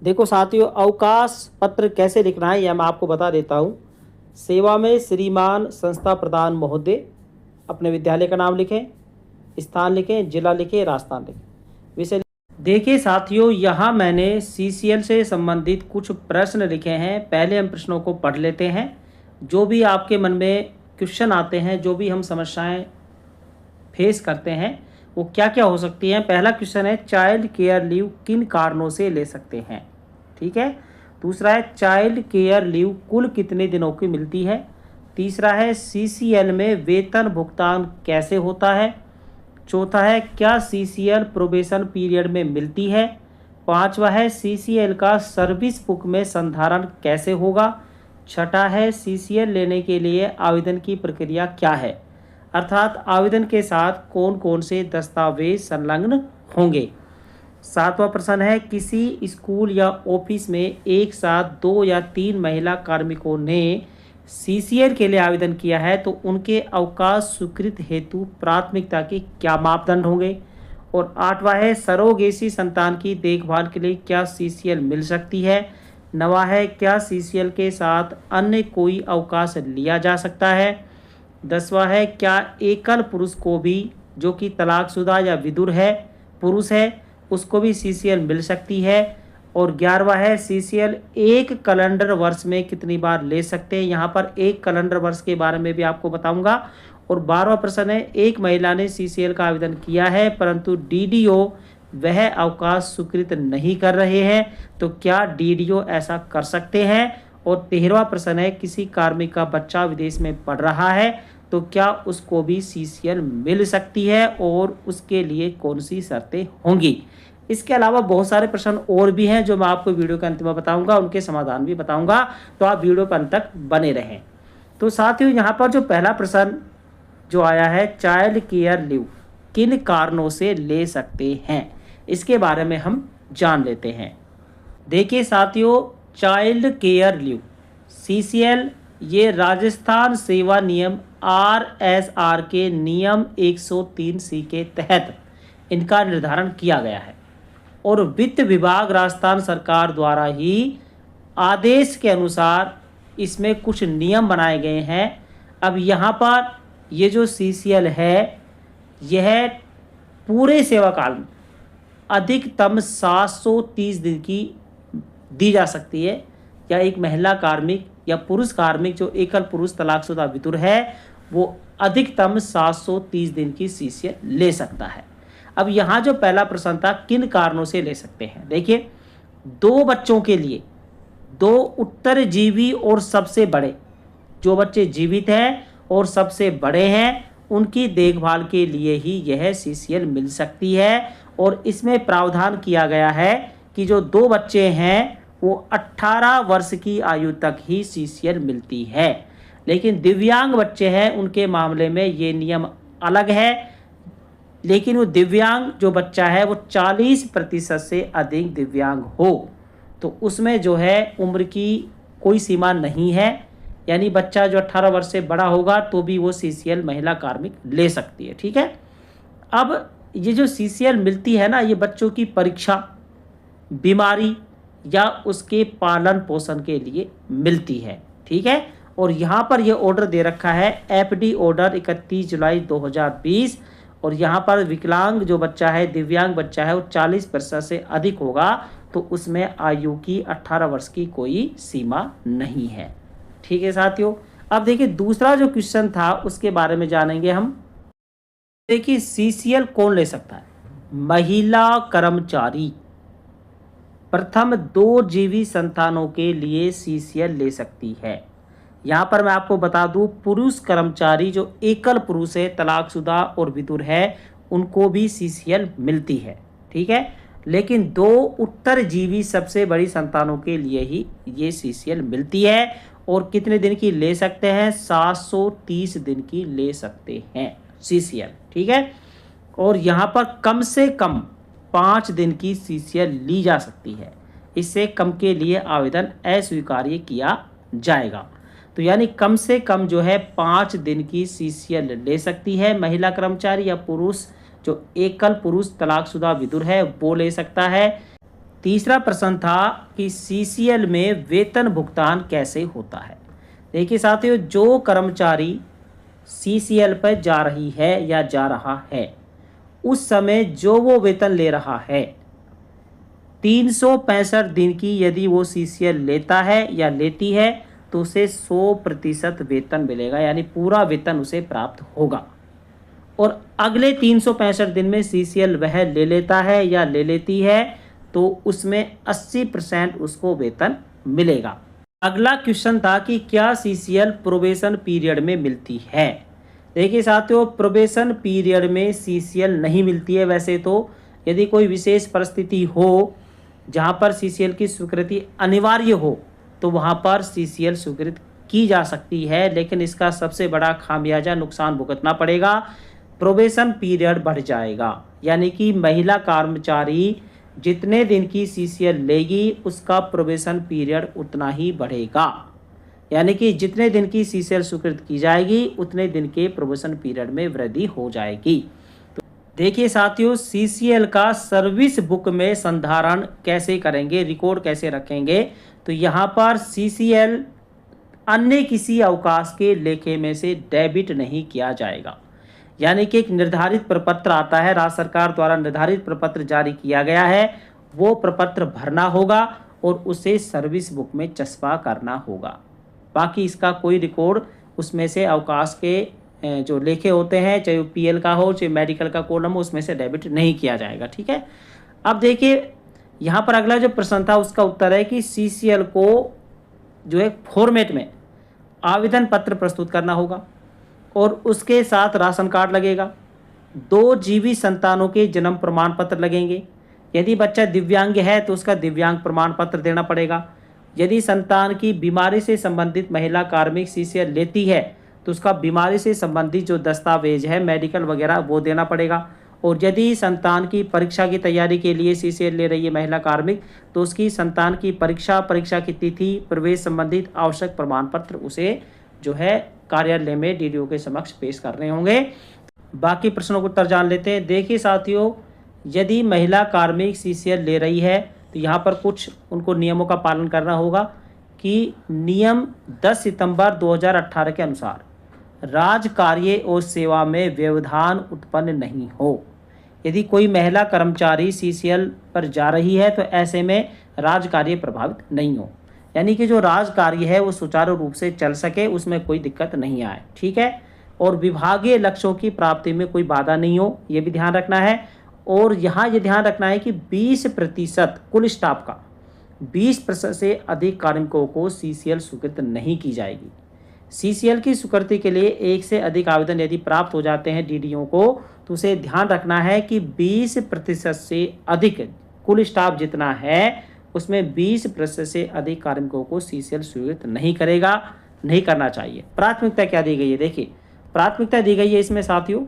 देखो साथियों, अवकाश पत्र कैसे लिखना है यह मैं आपको बता देता हूँ। सेवा में श्रीमान संस्था प्रधान महोदय, अपने विद्यालय का नाम लिखें, स्थान लिखें, जिला लिखें, राजस्थान लिखें, विषय। देखिए साथियों, यहाँ मैंने सीसीएल से संबंधित कुछ प्रश्न लिखे हैं। पहले हम प्रश्नों को पढ़ लेते हैं। जो भी आपके मन में क्वेश्चन आते हैं, जो भी हम समस्याएं फेस करते हैं, वो क्या क्या हो सकती हैं। पहला क्वेश्चन है, चाइल्ड केयर लीव किन कारणों से ले सकते हैं। ठीक है। दूसरा है, चाइल्ड केयर लीव कुल कितने दिनों की मिलती है। तीसरा है, सीसीएल में वेतन भुगतान कैसे होता है। चौथा है, क्या सीसीएल प्रोबेशन पीरियड में मिलती है। पांचवा है, सीसीएल का सर्विस बुक में संधारण कैसे होगा। छठा है, सीसीएल लेने के लिए आवेदन की प्रक्रिया क्या है, अर्थात आवेदन के साथ कौन कौन से दस्तावेज संलग्न होंगे। सातवां प्रश्न है, किसी स्कूल या ऑफिस में एक साथ 2 या 3 महिला कार्मिकों ने सीसीएल के लिए आवेदन किया है तो उनके अवकाश स्वीकृत हेतु प्राथमिकता के क्या मापदंड होंगे। और आठवां है, सरोगेसी संतान की देखभाल के लिए क्या सीसीएल मिल सकती है। नवा है, क्या सीसीएल के साथ अन्य कोई अवकाश लिया जा सकता है। 10वां है, क्या एकल पुरुष को भी, जो कि तलाकशुदा या विधुर है, पुरुष है, उसको भी सीसीएल मिल सकती है। और 11वां है, सीसीएल एक कैलेंडर वर्ष में कितनी बार ले सकते हैं। यहाँ पर एक कैलेंडर वर्ष के बारे में भी आपको बताऊंगा। और 12वां प्रश्न है, एक महिला ने सीसीएल का आवेदन किया है परंतु डीडीओ वह अवकाश स्वीकृत नहीं कर रहे हैं, तो क्या डीडीओ ऐसा कर सकते हैं। और 13वां प्रश्न है, किसी कार्मिक का बच्चा विदेश में पढ़ रहा है तो क्या उसको भी सीसीएल मिल सकती है और उसके लिए कौन सी शर्तें होंगी। इसके अलावा बहुत सारे प्रश्न और भी हैं जो मैं आपको वीडियो के अंत में बताऊंगा, उनके समाधान भी बताऊंगा, तो आप वीडियो पर अंत तक बने रहें। तो साथियों, यहाँ पर जो पहला प्रश्न जो आया है, चाइल्ड केयर लीव किन कारणों से ले सकते हैं, इसके बारे में हम जान लेते हैं। देखिए साथियों, चाइल्ड केयर लीव सीसीएल ये राजस्थान सेवा नियम आरएसआर के नियम 103C के तहत इनका निर्धारण किया गया है और वित्त विभाग राजस्थान सरकार द्वारा ही आदेश के अनुसार इसमें कुछ नियम बनाए गए हैं। अब यहाँ पर ये जो सीसीएल है, यह पूरे सेवा काल में अधिकतम 730 दिन की दी जा सकती है, या एक महिला कार्मिक या पुरुष कार्मिक जो एकल पुरुष तलाकशुदा विधुर है वो अधिकतम 730 दिन की सीसीएल ले सकता है। अब यहाँ जो पहला प्रश्न था, किन कारणों से ले सकते हैं। देखिए, 2 बच्चों के लिए, 2 उत्तरजीवी और सबसे बड़े, जो बच्चे जीवित हैं और सबसे बड़े हैं, उनकी देखभाल के लिए ही यह सीसीएल मिल सकती है। और इसमें प्रावधान किया गया है कि जो 2 बच्चे हैं वो 18 वर्ष की आयु तक ही सीसीएल मिलती है। लेकिन दिव्यांग बच्चे हैं, उनके मामले में ये नियम अलग है। लेकिन वो दिव्यांग जो बच्चा है वो 40% से अधिक दिव्यांग हो तो उसमें जो है उम्र की कोई सीमा नहीं है, यानी बच्चा जो 18 वर्ष से बड़ा होगा तो भी वो सीसीएल महिला कार्मिक ले सकती है। ठीक है। अब ये जो सीसीएल मिलती है ना, ये बच्चों की परीक्षा, बीमारी या उसके पालन पोषण के लिए मिलती है। ठीक है। और यहाँ पर ये ऑर्डर दे रखा है, एफडी ऑर्डर 31 जुलाई 2020। और यहाँ पर विकलांग जो बच्चा है, दिव्यांग बच्चा है, वो 40% से अधिक होगा तो उसमें आयु की 18 वर्ष की कोई सीमा नहीं है। ठीक है साथियों। अब देखिए, दूसरा जो क्वेश्चन था उसके बारे में जानेंगे हम। देखिए, सीसीएल कौन ले सकता है। महिला कर्मचारी प्रथम 2 जीवी संतानों के लिए सीसीएल ले सकती है। यहाँ पर मैं आपको बता दूं, पुरुष कर्मचारी जो एकल पुरुष है, तलाकशुदा और विधुर है, उनको भी सीसीएल मिलती है। ठीक है। लेकिन 2 उत्तरजीवी सबसे बड़ी संतानों के लिए ही ये सीसीएल मिलती है। और कितने दिन की ले सकते हैं, 730 दिन की ले सकते हैं सीसीएल। ठीक है। और यहाँ पर कम से कम 5 दिन की सीसीएल ली जा सकती है, इससे कम के लिए आवेदन अस्वीकार्य किया जाएगा। तो यानी कम से कम जो है 5 दिन की सीसीएल ले सकती है महिला कर्मचारी, या पुरुष जो एकल पुरुष तलाकशुदा विधुर है वो ले सकता है। तीसरा प्रश्न था कि सीसीएल में वेतन भुगतान कैसे होता है। देखिए साथियों, जो कर्मचारी सीसीएल पर जा रही है या जा रहा है, उस समय जो वो वेतन ले रहा है, 365 दिन की यदि वो सीसीएल लेता है या लेती है तो उसे 100% वेतन मिलेगा, यानी पूरा वेतन उसे प्राप्त होगा। और अगले 365 दिन में सीसीएल वह ले लेता है या ले लेती है तो उसमें 80% उसको वेतन मिलेगा। अगला क्वेश्चन था कि क्या सीसीएल प्रोबेशन पीरियड में मिलती है। देखिए साथियों, प्रोबेशन पीरियड में सीसीएल नहीं मिलती है। वैसे तो यदि कोई विशेष परिस्थिति हो जहां पर सीसीएल की स्वीकृति अनिवार्य हो तो वहां पर सीसीएल स्वीकृत की जा सकती है, लेकिन इसका सबसे बड़ा खामियाजा नुकसान भुगतना पड़ेगा। प्रोबेशन पीरियड बढ़ जाएगा, यानी कि महिला कर्मचारी जितने दिन की सीसीएल लेगी उसका प्रोबेशन पीरियड उतना ही बढ़ेगा, यानी कि जितने दिन की सीसीएल स्वीकृत की जाएगी उतने दिन के प्रोबेशन पीरियड में वृद्धि हो जाएगी। तो देखिए साथियों, सीसीएल का सर्विस बुक में संधारण कैसे करेंगे, रिकॉर्ड कैसे रखेंगे। तो यहाँ पर सीसीएल अन्य किसी अवकाश के लेखे में से डेबिट नहीं किया जाएगा, यानी कि एक निर्धारित प्रपत्र आता है, राज्य सरकार द्वारा निर्धारित प्रपत्र जारी किया गया है, वो प्रपत्र भरना होगा और उसे सर्विस बुक में चस्पा करना होगा। बाकी इसका कोई रिकॉर्ड उसमें से अवकाश के जो लेखे होते हैं, चाहे वो पीएल का हो चाहे मेडिकल का कॉलम हो, उसमें से डेबिट नहीं किया जाएगा। ठीक है, अब देखिए यहाँ पर अगला जो प्रश्न था उसका उत्तर है कि सीसीएल को जो है फॉर्मेट में आवेदन पत्र प्रस्तुत करना होगा और उसके साथ राशन कार्ड लगेगा, 2 जीवित संतानों के जन्म प्रमाण पत्र लगेंगे। यदि बच्चा दिव्यांग है तो उसका दिव्यांग प्रमाण पत्र देना पड़ेगा। यदि संतान की बीमारी से संबंधित महिला कार्मिक सीसीएल लेती है तो उसका बीमारी से संबंधित जो दस्तावेज है, मेडिकल वगैरह, वो देना पड़ेगा। और यदि संतान की परीक्षा की तैयारी के लिए सीसीएल ले रही है महिला कार्मिक तो उसकी संतान की परीक्षा की तिथि, प्रवेश संबंधित आवश्यक प्रमाण पत्र उसे जो है कार्यालय में डीडीओ के समक्ष पेश करने होंगे। बाकी प्रश्नों को उत्तर जान लेते हैं। देखिए साथियों, यदि महिला कार्मिक सीसीएल ले रही है तो यहाँ पर कुछ उनको नियमों का पालन करना होगा कि नियम 10 सितंबर 2018 के अनुसार राज कार्य और सेवा में व्यवधान उत्पन्न नहीं हो। यदि कोई महिला कर्मचारी सीसीएल पर जा रही है तो ऐसे में राज कार्य प्रभावित नहीं हो, यानी कि जो राज कार्य है वो सुचारू रूप से चल सके, उसमें कोई दिक्कत नहीं आए। ठीक है, और विभागीय लक्ष्यों की प्राप्ति में कोई बाधा नहीं हो, ये भी ध्यान रखना है। और यहाँ ये ध्यान रखना है कि 20% कुल स्टाफ का 20% से अधिक कार्मिकों को सीसीएल स्वीकृत नहीं की जाएगी। सीसीएल की स्वीकृति के लिए एक से अधिक आवेदन यदि प्राप्त हो जाते हैं डीडीओ को तो उसे ध्यान रखना है कि 20% से अधिक कुल स्टाफ जितना है उसमें 20% से अधिक कार्मिकों को सीसीएल स्वीकृत नहीं करना चाहिए। प्राथमिकता क्या दी गई है, देखिए प्राथमिकता दी गई है इसमें साथियों,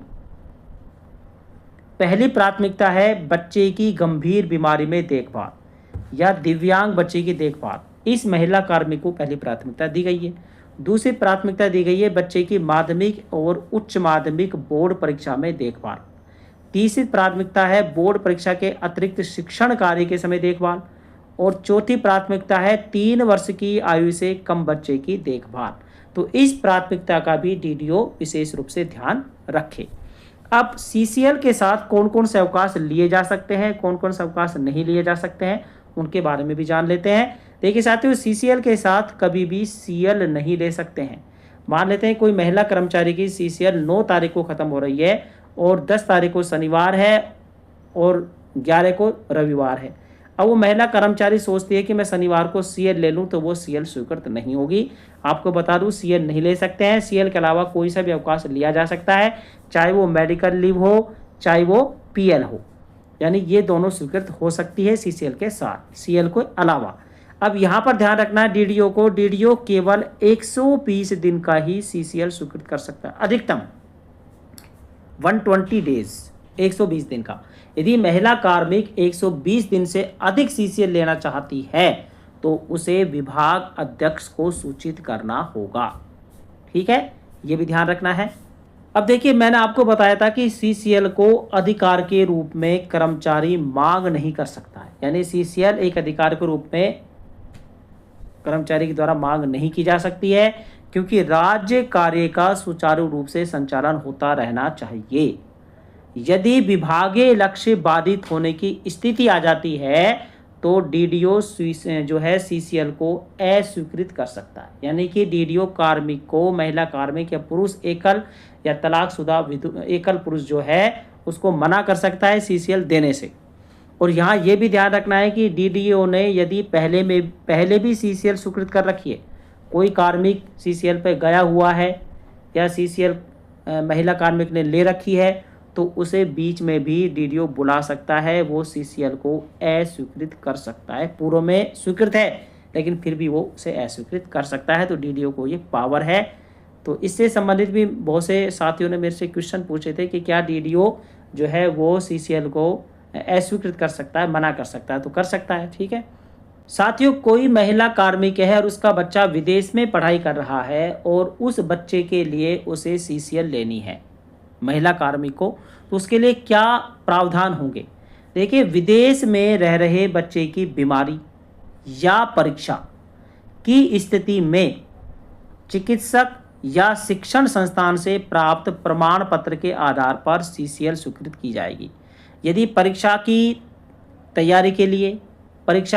पहली प्राथमिकता है बच्चे की गंभीर बीमारी में देखभाल या दिव्यांग बच्चे की देखभाल, इस महिला कार्मिक को पहली प्राथमिकता दी गई है। दूसरी प्राथमिकता दी गई है बच्चे की माध्यमिक और उच्च माध्यमिक बोर्ड परीक्षा में देखभाल। तीसरी प्राथमिकता है बोर्ड परीक्षा के अतिरिक्त शिक्षण कार्य के समय देखभाल। और चौथी प्राथमिकता है 3 वर्ष की आयु से कम बच्चे की देखभाल। तो इस प्राथमिकता का भी डीडीओ विशेष रूप से ध्यान रखे। अब सीसीएल के साथ कौन कौन से अवकाश लिए जा सकते हैं, कौन कौन से अवकाश नहीं लिए जा सकते हैं, उनके बारे में भी जान लेते हैं। देखिए साथियों, सीसीएल के साथ कभी भी सीएल नहीं ले सकते हैं। मान लेते हैं कोई महिला कर्मचारी की सीसीएल 9 तारीख को ख़त्म हो रही है और 10 तारीख को शनिवार है और 11 को रविवार है। अब वो महिला कर्मचारी सोचती है कि मैं शनिवार को सीएल ले लूँ, तो वो सीएल स्वीकृत नहीं होगी। आपको बता दूँ, सीएल नहीं ले सकते हैं। सीएल के अलावा कोई सा भी अवकाश लिया जा सकता है, चाहे वो मेडिकल लीव हो चाहे वो पीएल हो, यानी ये दोनों स्वीकृत हो सकती है सीसीएल के साथ, सीएल के अलावा। अब यहाँ पर ध्यान रखना है डीडीओ को, डीडीओ केवल 120 दिन का ही सीसीएल स्वीकृत कर सकता है, अधिकतम 120 डेज, 120 दिन का। यदि महिला कार्मिक 120 दिन से अधिक सीसीएल लेना चाहती है तो उसे विभाग अध्यक्ष को सूचित करना होगा। ठीक है, ये भी ध्यान रखना है। अब देखिए, मैंने आपको बताया था कि सीसीएल को अधिकार के रूप में कर्मचारी मांग नहीं कर सकता है, यानी सीसीएल एक अधिकार के रूप में कर्मचारी के द्वारा मांग नहीं की जा सकती है, क्योंकि राज्य कार्य का सुचारू रूप से संचालन होता रहना चाहिए। यदि विभागीय लक्ष्य बाधित होने की स्थिति आ जाती है तो डीडीओ जो है सीसीएल को अस्वीकृत कर सकता है, यानी कि डीडीओ कार्मिक को, महिला कार्मिक या पुरुष एकल या तलाकशुदा एकल पुरुष जो है उसको मना कर सकता है सीसीएल देने से। और यहाँ ये भी ध्यान रखना है कि डीडीओ ने यदि पहले भी सीसीएल स्वीकृत कर रखी है, कोई कार्मिक सीसीएल पे गया हुआ है या सीसीएल महिला कार्मिक ने ले रखी है, तो उसे बीच में भी डीडीओ बुला सकता है, वो सीसीएल को अस्वीकृत कर सकता है। पूर्व में स्वीकृत है लेकिन फिर भी वो उसे अस्वीकृत कर सकता है, तो डीडीओ को ये पावर है। तो इससे संबंधित भी बहुत से साथियों ने मेरे से क्वेश्चन पूछे थे कि क्या डीडीओ जो है वो सीसीएल को अस्वीकृत कर सकता है, मना कर सकता है? तो कर सकता है, ठीक है साथियों। कोई महिला कार्मिक है और उसका बच्चा विदेश में पढ़ाई कर रहा है और उस बच्चे के लिए उसे सीसीएल लेनी है, महिला कार्मिक को, तो उसके लिए क्या प्रावधान होंगे? देखिए, विदेश में रह रहे बच्चे की बीमारी या परीक्षा की स्थिति में चिकित्सक या शिक्षण संस्थान से प्राप्त प्रमाण पत्र के आधार पर सीसीएल स्वीकृत की जाएगी। यदि परीक्षा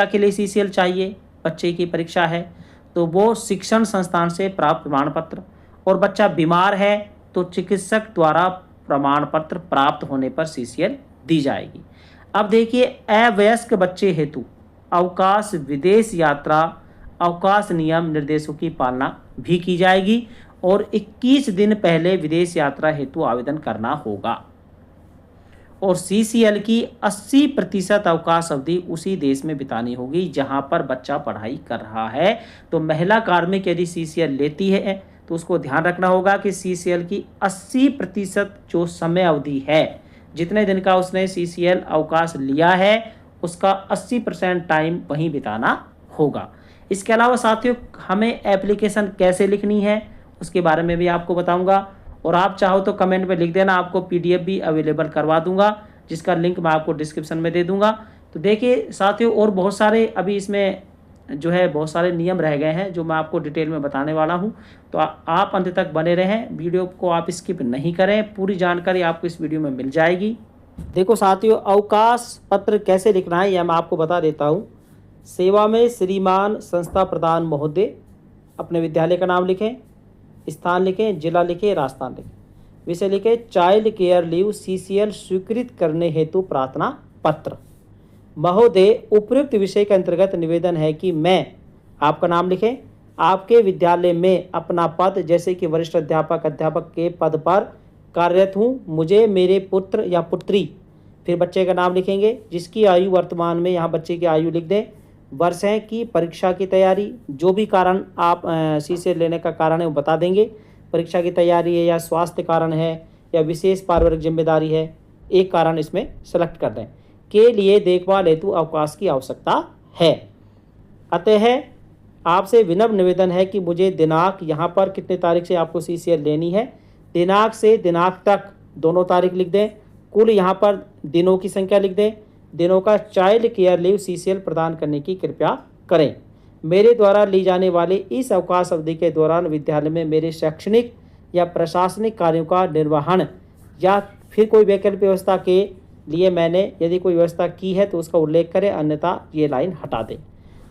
के लिए सीसीएल चाहिए, बच्चे की परीक्षा है, तो वो शिक्षण संस्थान से प्राप्त प्रमाण पत्र, और बच्चा बीमार है तो चिकित्सक द्वारा प्रमाण पत्र प्राप्त होने पर सीसीएल दी जाएगी। अब देखिए, अवयस्क बच्चे हेतु अवकाश विदेश यात्रा अवकाश नियम निर्देशों की पालना भी की जाएगी और 21 दिन पहले विदेश यात्रा हेतु आवेदन करना होगा। और सीसीएल की 80% अवकाश अवधि उसी देश में बितानी होगी जहां पर बच्चा पढ़ाई कर रहा है। तो महिला कार्मिक यदि सीसीएल लेती है तो उसको ध्यान रखना होगा कि सीसीएल की 80% जो समय अवधि है, जितने दिन का उसने सीसीएल अवकाश लिया है, उसका 80% टाइम वहीं बिताना होगा। इसके अलावा साथियों, हमें एप्लीकेशन कैसे लिखनी है उसके बारे में भी आपको बताऊंगा, और आप चाहो तो कमेंट में लिख देना, आपको पीडीएफ भी अवेलेबल करवा दूंगा जिसका लिंक मैं आपको डिस्क्रिप्शन में दे दूंगा। तो देखिए साथियों, और बहुत सारे अभी इसमें जो है बहुत सारे नियम रह गए हैं जो मैं आपको डिटेल में बताने वाला हूं, तो आप अंत तक बने रहें, वीडियो को आप स्किप नहीं करें, पूरी जानकारी आपको इस वीडियो में मिल जाएगी। देखो साथियों, अवकाश पत्र कैसे लिखना है यह मैं आपको बता देता हूँ। सेवा में श्रीमान संस्था प्रधान महोदय, अपने विद्यालय का नाम लिखें, स्थान लिखें, जिला लिखें, राजस्थान लिखें, विषय लिखें चाइल्ड केयर लीव सीसीएल स्वीकृत करने हेतु प्रार्थना पत्र। महोदय, उपयुक्त विषय के अंतर्गत निवेदन है कि मैं, आपका नाम लिखें, आपके विद्यालय में अपना पद जैसे कि वरिष्ठ अध्यापक के पद पर कार्यरत हूँ। मुझे मेरे पुत्र या पुत्री, फिर बच्चे का नाम लिखेंगे, जिसकी आयु वर्तमान में, यहाँ बच्चे की आयु लिख दें, वर्ष है की परीक्षा की तैयारी, जो भी कारण आप सीसीएल लेने का कारण है वो बता देंगे, परीक्षा की तैयारी है या स्वास्थ्य कारण है या विशेष पारिवारिक जिम्मेदारी है, एक कारण इसमें सेलेक्ट कर दें, के लिए देखभाल हेतु अवकाश की आवश्यकता है। अतः आपसे विनम्र निवेदन है कि मुझे दिनांक, यहाँ पर कितने तारीख से आपको सीसीएल लेनी है, दिनांक से दिनांक तक दोनों तारीख लिख दें, कुल यहाँ पर दिनों की संख्या लिख दें, दिनों का चाइल्ड केयर लीव सीसीएल प्रदान करने की कृपया करें। मेरे द्वारा ली जाने वाली इस अवकाश अवधि के दौरान विद्यालय में मेरे शैक्षणिक या प्रशासनिक कार्यों का निर्वहन या फिर कोई वैकल्पिक व्यवस्था के लिए मैंने यदि कोई व्यवस्था की है तो उसका उल्लेख करें, अन्यथा ये लाइन हटा दें।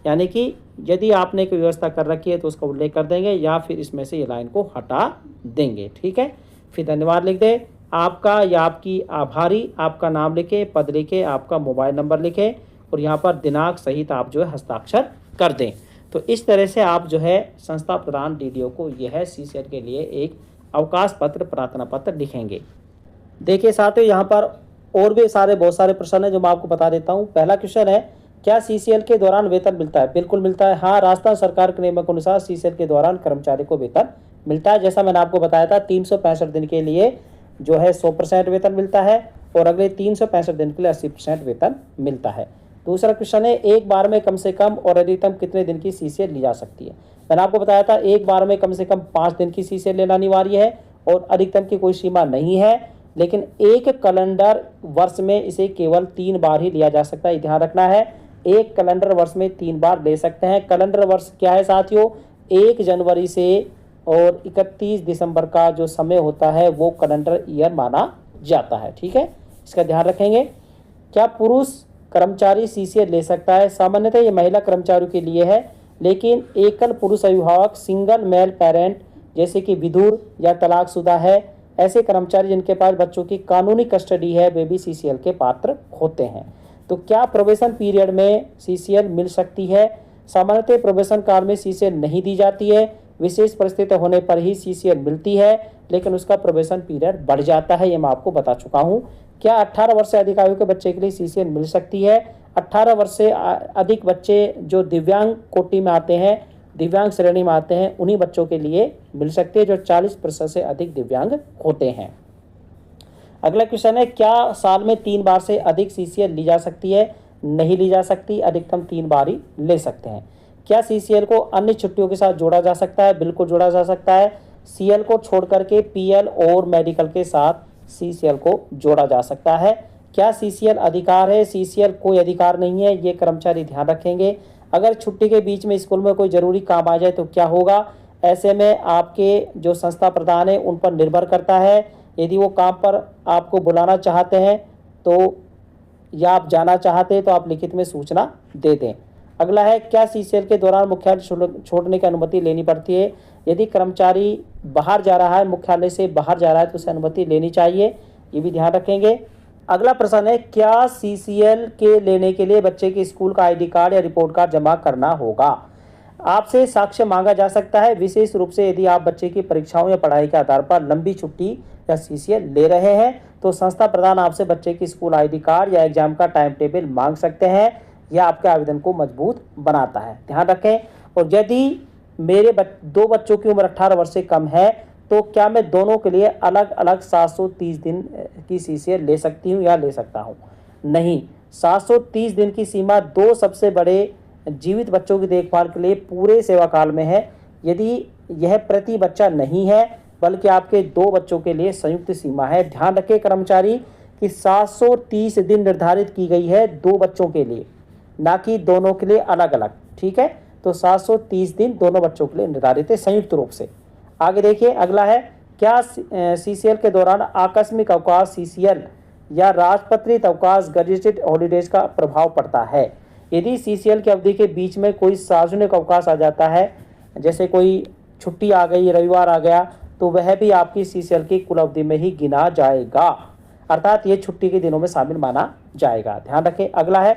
यानी कि यदि आपने कोई व्यवस्था कर रखी है तो उसका उल्लेख कर देंगे या फिर इसमें से ये लाइन को हटा देंगे, ठीक है। फिर धन्यवाद लिख दें, आपका या आपकी आभारी, आपका नाम लिखे, पद लिखे, आपका मोबाइल नंबर लिखें और यहाँ पर दिनांक सहित आप जो है हस्ताक्षर कर दें। तो इस तरह से आप जो है संस्था प्रधान डीडीओ को यह है सीसीएल के लिए एक अवकाश पत्र, प्रार्थना पत्र लिखेंगे। देखिए साथियों, यहाँ पर और भी बहुत सारे प्रश्न है जो मैं आपको बता देता हूँ। पहला क्वेश्चन है, क्या सीसीएल के दौरान वेतन मिलता है? बिल्कुल मिलता है। हाँ, राजस्थान सरकार के नियमों के अनुसार सीसीएल के दौरान कर्मचारी को वेतन मिलता है। जैसा मैंने आपको बताया था, 365 दिन के लिए जो है 100% वेतन मिलता है और अगले 365 दिन के लिए 80% वेतन मिलता है। दूसरा क्वेश्चन है, एक बार में कम से कम और अधिकतम कितने दिन की सीसीएल ली जा सकती है? मैंने आपको बताया था एक बार में कम से कम 5 दिन की सीसीएल लेना अनिवार्य है और अधिकतम की कोई सीमा नहीं है, लेकिन एक कैलेंडर वर्ष में इसे केवल 3 बार ही लिया जा सकता है। ध्यान रखना है, एक कैलेंडर वर्ष में 3 बार ले सकते हैं। कैलेंडर वर्ष क्या है साथियों, 1 जनवरी से और 31 दिसंबर का जो समय होता है वो कैलेंडर ईयर माना जाता है। ठीक है, इसका ध्यान रखेंगे। क्या पुरुष कर्मचारी सीसीएल ले सकता है? सामान्यतः ये महिला कर्मचारियों के लिए है, लेकिन एकल पुरुष अभिभावक, सिंगल मेल पेरेंट जैसे कि विधुर या तलाकशुदा है, ऐसे कर्मचारी जिनके पास बच्चों की कानूनी कस्टडी है, वे भी सीसीएल के पात्र होते हैं। तो क्या प्रोबेशन पीरियड में सीसीएल मिल सकती है? सामान्यतः प्रोबेशन काल में सीसीएल नहीं दी जाती है, विशेष परिस्थिति होने पर ही सीसीएल मिलती है, लेकिन उसका प्रोबेशन पीरियड बढ़ जाता है, ये मैं आपको बता चुका हूँ। क्या 18 वर्ष से अधिक आयु के बच्चे के लिए सीसीएल मिल सकती है? 18 वर्ष से अधिक बच्चे जो दिव्यांग कोटि में आते हैं, दिव्यांग श्रेणी में आते हैं, उन्हीं बच्चों के लिए मिल सकती है जो 40% से अधिक दिव्यांग होते हैं। अगला क्वेश्चन है, क्या साल में 3 बार से अधिक सीसीएल ली जा सकती है? नहीं ली जा सकती, अधिकतम 3 बार ही ले सकते हैं। क्या सीसीएल को अन्य छुट्टियों के साथ जोड़ा जा सकता है? बिल्कुल जोड़ा जा सकता है। सीएल को छोड़ करके पीएल और मेडिकल के साथ सीसीएल को जोड़ा जा सकता है। क्या सीसीएल अधिकार है? सीसीएल कोई अधिकार नहीं है, ये कर्मचारी ध्यान रखेंगे। अगर छुट्टी के बीच में स्कूल में कोई जरूरी काम आ जाए तो क्या होगा? ऐसे में आपके जो संस्था प्रधान है उन पर निर्भर करता है। यदि वो काम पर आपको बुलाना चाहते हैं तो या आप जाना चाहते हैं तो आप लिखित में सूचना दे दें। अगला है, क्या सीसीएल के दौरान मुख्यालय छोड़ने की अनुमति लेनी पड़ती है? यदि कर्मचारी बाहर जा रहा है, मुख्यालय से बाहर जा रहा है तो उसे अनुमति लेनी चाहिए, ये भी ध्यान रखेंगे। अगला प्रश्न है, क्या सीसीएल के लेने के लिए बच्चे के स्कूल का आईडी कार्ड या रिपोर्ट कार्ड जमा करना होगा? आपसे साक्ष्य मांगा जा सकता है, विशेष रूप से यदि आप बच्चे की परीक्षाओं या पढ़ाई के आधार पर लंबी छुट्टी या सीसीएल ले रहे हैं तो संस्था प्रधान आपसे बच्चे की स्कूल आईडी कार्ड या एग्जाम का टाइम टेबल मांग सकते हैं। यह आपके आवेदन को मजबूत बनाता है, ध्यान रखें। और यदि मेरे 2 बच्चों की उम्र 18 वर्ष से कम है तो क्या मैं दोनों के लिए अलग अलग 730 दिन की सीसीएल ले सकती हूँ या ले सकता हूँ? नहीं, 730 दिन की सीमा 2 सबसे बड़े जीवित बच्चों की देखभाल के लिए पूरे सेवा काल में है। यदि यह प्रति बच्चा नहीं है बल्कि आपके 2 बच्चों के लिए संयुक्त सीमा है। ध्यान रखें कर्मचारी कि 730 दिन निर्धारित की गई है 2 बच्चों के लिए, ना कि दोनों के लिए अलग अलग। ठीक है, तो 730 दिन दोनों बच्चों के लिए निर्धारित है संयुक्त रूप से। आगे देखिए, अगला है, क्या सीसीएल के दौरान आकस्मिक अवकाश सीसीएल या राजपत्रित अवकाश गजेटेड हॉलीडेज का प्रभाव पड़ता है? यदि सीसीएल की अवधि के बीच में कोई सार्वजनिक अवकाश आ जाता है, जैसे कोई छुट्टी आ गई, रविवार आ गया, तो वह भी आपकी सीसीएल की कुल अवधि में ही गिना जाएगा, अर्थात ये छुट्टी के दिनों में शामिल माना जाएगा। ध्यान रखें। अगला है,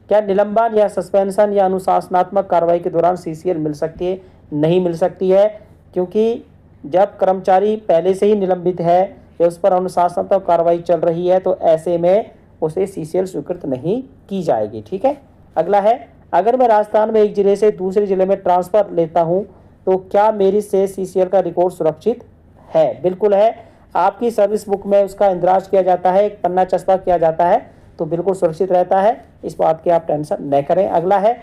क्या निलंबन या सस्पेंशन या अनुशासनात्मक कार्रवाई के दौरान सीसीएल मिल सकती है? नहीं मिल सकती है, क्योंकि जब कर्मचारी पहले से ही निलंबित है या उस पर अनुशासनात्मक कार्रवाई चल रही है तो ऐसे में उसे सीसीएल स्वीकृत नहीं की जाएगी। ठीक है। अगला है, अगर मैं राजस्थान में एक जिले से दूसरे जिले में ट्रांसफर लेता हूं तो क्या मेरी से सीसीएल का रिकॉर्ड सुरक्षित है? बिल्कुल है। आपकी सर्विस बुक में उसका इंदराज किया जाता है, एक पन्ना चस्पा किया जाता है, तो बिल्कुल सुरक्षित रहता है, इस बात की आप टेंशन न करें। अगला है,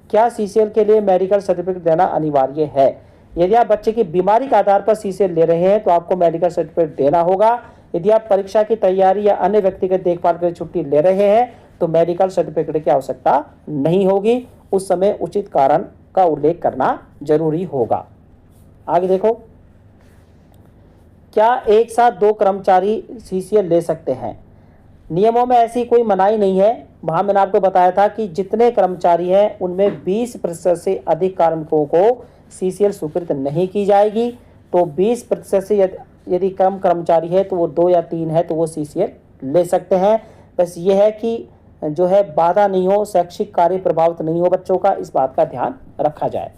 क्या सीसीएल के लिए मेडिकल सर्टिफिकेट देना अनिवार्य है? यदि आप बच्चे की बीमारी के आधार पर सीसीएल ले रहे हैं तो आपको मेडिकल सर्टिफिकेट देना होगा। यदि आप परीक्षा की तैयारी या अन्य व्यक्तिगत देखभाल के लिए छुट्टी ले रहे हैं तो मेडिकल सर्टिफिकेट की आवश्यकता नहीं होगी, उस समय उचित कारण का उल्लेख करना जरूरी होगा। आगे देखो, क्या एक साथ 2 कर्मचारी सीसीएल ले सकते हैं? नियमों में ऐसी कोई मनाही नहीं है। वहां मैंने आपको बताया था कि जितने कर्मचारी हैं उनमें 20% से अधिक कार्मिकों को सीसीएल स्वीकृत नहीं की जाएगी। तो 20% से यदि कम कर्मचारी है तो वो 2 या 3 है तो वो सीसीएल ले सकते हैं। बस ये है कि जो है बाधा नहीं हो, शैक्षिक कार्य प्रभावित नहीं हो बच्चों का, इस बात का ध्यान रखा जाए।